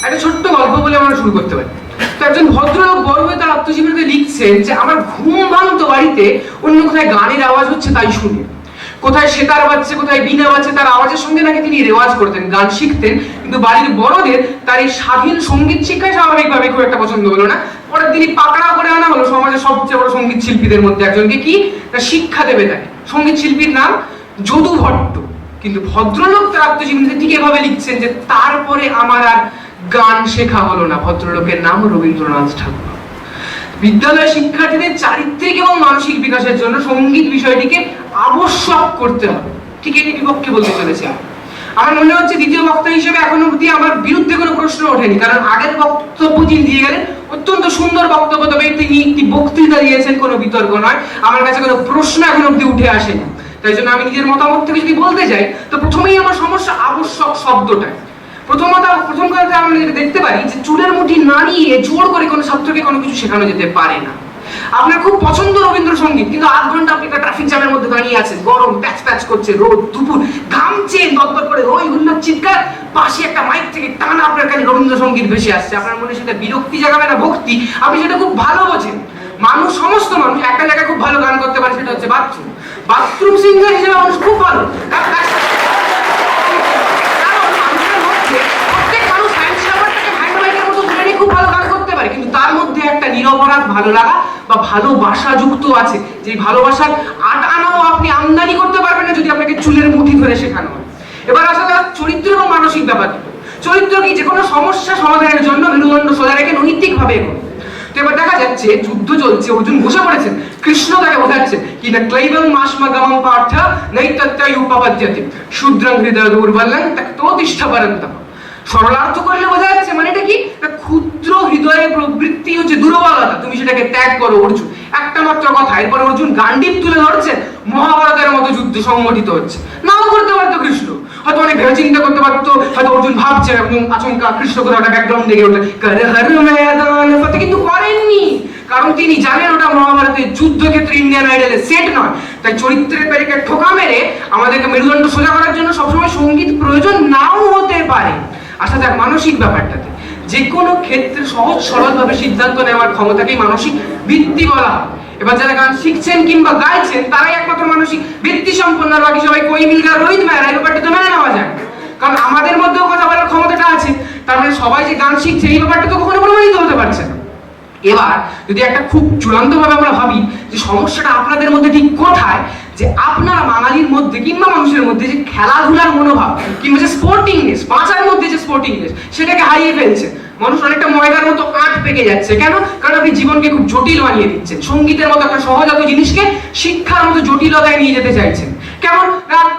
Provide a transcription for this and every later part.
একটা ছোট্ট গল্প বলে আমরা শুরু করতে পারি। তো একজন ভদ্রলোক গর্বে তার আত্মজীবনীতে লিখছেন যে আমার ঘুম ভাঙতো বাড়িতে অন্য কোথায় গানের আওয়াজ হচ্ছে তাই শুনে, কোথায় সেতার বাজছে কোথায় বীণা বাজছে, তার আওয়াজের সঙ্গে নাকি তিনি রেওয়াজ করতেন, গান শিখতেন। কিন্তু বাড়ির বড়দের তার এই স্বাধীন সঙ্গীত শিক্ষায় স্বাভাবিকভাবে খুব একটা পছন্দ হলো না। পরের দিনই পাকড়াও করে আনা হলো সমাজের সবচেয়ে বড় সঙ্গীত শিল্পীদের মধ্যে একজনকে, কি না শিক্ষা দেবে তাকে। সঙ্গীত শিল্পীর নাম যদু ভট্ট। কিন্তু ভদ্রলোক তার আত্মজীবনীতে ঠিক এভাবে লিখছেন যে তারপরে আমার আর গান শেখা হলো না। ভদ্রলোকের নাম রবীন্দ্রনাথ ঠাকুর। বিদ্যালয় শিক্ষার্থীদের চারিত্রিক এবং মানসিক বিকাশের জন্য সঙ্গীত বিষয়টিকে আবশ্যক করতে হবে, ঠিক এর বিপক্ষে বলতে চলেছে। আমার মনে হচ্ছে দ্বিতীয় বক্তা হিসেবে এখনো অবধি আমার বিরুদ্ধে কোনো প্রশ্ন ওঠেনি, কারণ আগের বক্তব্য যিনি দিয়ে গেলেন অত্যন্ত সুন্দর বক্তব্য, তবে তিনি একটি বক্তৃতা দিয়েছেন, কোনো বিতর্ক নয়। আমার কাছে কোনো প্রশ্ন এখনো অবধি উঠে আসেনি। তাই জন্য আমি নিজের মতামত থেকে যদি বলতে যাই, তো প্রথমেই আমার সমস্যা আবশ্যক শব্দটা। প্রথম কথা আমরা দেখতে পারি যে চুলের মুঠি না নিয়ে জোর করে কোনো ছাত্রকে কোনো কিছু শেখানো যেতে পারে না। আপনার খুব পছন্দ রবীন্দ্রসঙ্গীত, কিন্তু 8 ঘন্টা আপনি একটা ট্রাফিক জ্যামের মধ্যে দাঁড়িয়ে আছেন, গরম প্যাচ প্যাচ করছে, রোদ দুপুর, ঘামছে দরদর করে, ওই হুল্লোড় চিৎকার, পাশে একটা মাইক থেকে টানা আপনার কাছে রবীন্দ্রসঙ্গীত ভেসে আসছে। আপনার মনে সেটা বিরক্তি জাগাবে না ভক্তি, আপনি সেটা খুব ভালো বোঝেন। সমস্ত মানুষ একটা জায়গায় খুব ভালো গান করতে পারে, সেটা হচ্ছে বাথরুম সিঙ্গার হিসেবে মানুষ খুব ভালো। খুব ভালো গান করতে পারে, কিন্তু তার মধ্যে একটা নিরপরাধ ভালো লাগা বা ভালোবাসা যুক্ত আছে, যে ভালোবাসার আটানাও আপনি আমদানি করতে পারবেন না যদি আপনাকে চুলের মুঠি ধরে শেখানো হয়। এবার আসা যাক চরিত্র এবং মানসিক ব্যাপার। চরিত্র কি? যে কোনো সমস্যা সমাধানের জন্য মেরুদণ্ড সোজা রেখে নৈতিক ভাবে এগোনো। তো এবার দেখা যাচ্ছে যুদ্ধ চলছে, অর্জুন বসে পড়েছেন, কৃষ্ণ তাকে বোঝাচ্ছে কি না ক্লৈবং মাসমগমং পার্থ নৈতত্ত্বয়ুপপদ্যতে শূদ্রং হৃদয় দুর্বলং তক্তোতিষ্ঠ পরন্তপ। সরলার্থ করলে বোঝা যাচ্ছে মানে এটা কি, ক্ষুদ্র হৃদয়ের প্রবৃত্তি হচ্ছে দুর্বলতা, তুমি সেটাকে ত্যাগ করো অর্জুন। একটা মাত্র কথা। এরপর অর্জুন গান্ডীব তুলে ধরছেন, মহাভারতের মতো যুদ্ধ সংগঠিত হচ্ছে। নাও করতে পারতো কৃষ্ণ, হয়তো অনেক ভেবে চিন্তা করতে পারতো, হয়তো অর্জুন ভাবছে এবং আচমকা কৃষ্ণ কোথাও একটা ব্যাকগ্রাউন্ড দেখে ওঠে কিন্তু করেননি, কারণ তিনি জানেন ওটা মহাভারতের যুদ্ধক্ষেত্রে ইন্ডিয়ান আইডলের সেট নয়। তাই চরিত্রের পেরেকে ঠোকা মেরে আমাদেরকে মেরুদণ্ড সোজা করার জন্য সবসময় সঙ্গীত প্রয়োজন নাও হতে পারে। আসা যাক মানসিক ব্যাপারটাতে। যে কোনো ক্ষেত্রে সহজ সরল ভাবে সিদ্ধান্ত নেওয়ার ক্ষমতাকেই মানসিক বৃত্তি বলা হয়। এবার যারা গান শিখছেন কিংবা গাইছেন তারাই একমাত্র মানসিক বৃত্তি সম্পন্ন, আর বাকি সবাই কই মিল গা রোহিত মেহরা, এই ব্যাপারটা তো মেনে নেওয়া যায়, কারণ আমাদের মধ্যেও কথা বলার ক্ষমতাটা আছে। তার মানে সবাই যে গান শিখছে এই ব্যাপারটা তো কখনো প্রমাণিত হতে পারছে না। এবার যদি একটা খুব চূড়ান্ত ভাবে আমরা ভাবি যে সমস্যাটা আপনাদের মধ্যে ঠিক কোথায়, যে আপনারা বাঙালির মধ্যে কিংবা মানুষের মধ্যে যে খেলাধুলার মনোভাব কিংবা যে স্পোর্টিংনেস, বাঁচার মধ্যে যে স্পোর্টিংনেস, সেটাকে হারিয়ে ফেলছে। মানুষ অনেকটা ময়দার মতো আঁট পেকে যাচ্ছে। কেন? কারণ আপনি জীবনকে খুব জটিল বানিয়ে দিচ্ছেন। সঙ্গীতের মতো একটা সহজাত জিনিসকে শিক্ষার মতো জটিলতায় নিয়ে যেতে চাইছেন। কেমন?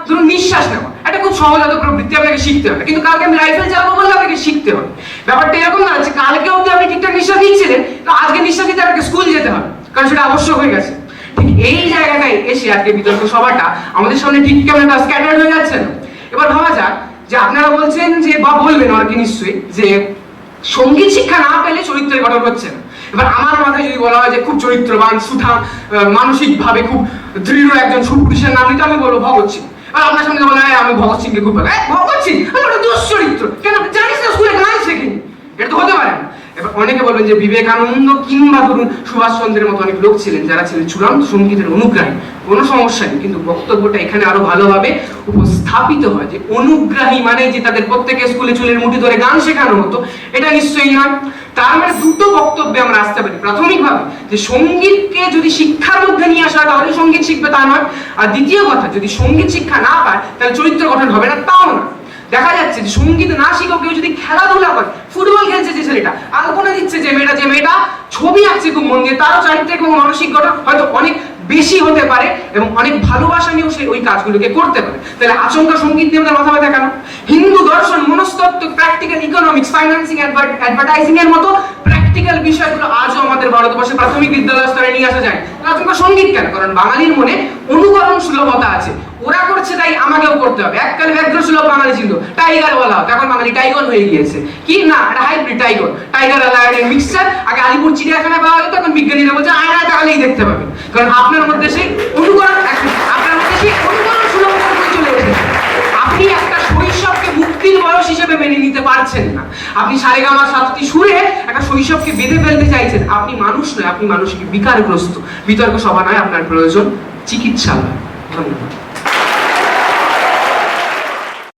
ধরুন নিঃশ্বাস নেওয়া একটা খুব সহজাত প্রবৃত্তি, আপনাকে শিখতে হবে, কিন্তু কালকে আমি রাইফেল চালাবো বললে আপনাকে শিখতে হবে। ব্যাপারটা এরকম না যে কালকে অবধি আপনি ঠিকঠাক নিঃশ্বাস নিচ্ছিলেন, তো আজকে নিঃশ্বাস নিতে আপনাকে স্কুল যেতে হবে, কারণ সেটা আবশ্যক হয়ে গেছে। ঠিক এই জায়গাটায় এসে আজকে বিতর্ক সভাটা আমাদের সামনে ঠিক কেমন একটা স্ক্যাটার্ড হয়ে যাচ্ছে না। এবার ভাবা যাক যে আপনারা বলছেন যে, বা বলবেন আর কি নিশ্চয়ই, যে সঙ্গীত শিক্ষা না পেলে চরিত্রের গঠন হচ্ছে না। এবার আমার মাথায় যদি বলা হয় যে খুব চরিত্রবান সুঠাম মানসিক ভাবে খুব দৃঢ় একজন সুপুরুষের নাম নিতে, আমি বলবো ভগৎ সিং। আর আপনার সঙ্গে বলা হয় আমি ভগৎ সিংকে খুব ভালো, ভগৎ সিং ওটা দুশ্চরিত্র, কেন জানিস না স্কুলে গান শেখেনি, এটা তো হতে পারে না। এবার অনেকে বলবেন যে বিবেকানন্দ কিংবা ধরুন সুভাষচন্দ্রের মতো অনেক লোক ছিলেন যারা ছিলেন চূড়ান্ত সঙ্গীতের অনুগ্রাহী, কোনো সমস্যা নেই, কিন্তু বক্তব্যটা এখানে আরো ভালোভাবে উপস্থাপিত হয় যে অনুগ্রাহী মানে যে তাদের প্রত্যেকে স্কুলে চুলের মুঠি ধরে গান শেখানো হতো, এটা নিশ্চয়ই নয়। তার মানে দুটো বক্তব্যে আমরা আসতে পারি। প্রাথমিকভাবে যে সঙ্গীতকে যদি শিক্ষার মধ্যে নিয়ে আসা হয় তাহলে সঙ্গীত শিখবে, তা নয়। আর দ্বিতীয় কথা, যদি সঙ্গীত শিক্ষা না পায় তাহলে চরিত্র গঠন হবে না, তাও না। দেখা যাচ্ছে যে সঙ্গীত না শিখেও কেউ যদি খেলাধুলা করে, ফুটবল খেলছে যে ছেলেটা, আলপনা দিচ্ছে যে মেয়েটা ছবি আঁকছে খুব মন দিয়ে, তারও চারিত্রিক এবং মানসিক গঠন হয়তো অনেক বেশি হতে পারে এবং অনেক ভালোবাসা নিয়েও সে ওই কাজগুলোকে করতে পারে। তাহলে আচমকা সঙ্গীত নিয়ে আমাদের মাথা ব্যথা কেন? হিন্দু দর্শন, মনস্তত্ত্ব, প্র্যাকটিক্যাল ইকোনমিক্স, ফাইন্যান্সিং, অ্যাডভার্টাইজিং এর মতো প্র্যাকটিক্যাল বিষয়গুলো আজও আমাদের ভারতবর্ষে প্রাথমিক বিদ্যালয় স্তরে নিয়ে আসা যায়। আচমকা সঙ্গীত কেন? কারণ বাঙালির মনে অনুকরণ সুলভতা আছে, ওরা করছে তাই আমাকেও করতে হবে। এককালে ব্যাঘ্র সুলভ বাঙালি ছিল, টাইগার বলা হতো, এখন বাঙালি টাইগর হয়ে গিয়েছে। কি না, এটা হাইব্রিড টাইগার আর লায়নের মিক্সচার। আগে আলিপুর চিড়িয়াখানায় পাওয়া যেত, এখন বিজ্ঞানীরা বলছে আয়নায় তাকালেই দেখতে পাবে, কারণ আপনার মধ্যে সেই অনুকরণ সুলভতা চলে এসেছে। আপনি একটা শৈশবকে মুক্তির বয়স মানুষ হিসেবে মেনে নিতে পারছেন না। আপনি সারেগামার 7টি সুরে একটা শৈশবকে বেঁধে ফেলতে চাইছেন। আপনি মানুষ নয়, আপনি মানসিক বিকারগ্রস্ত। বিতর্ক সভা নয়, আপনার প্রয়োজন চিকিৎসালয়। ধন্যবাদ।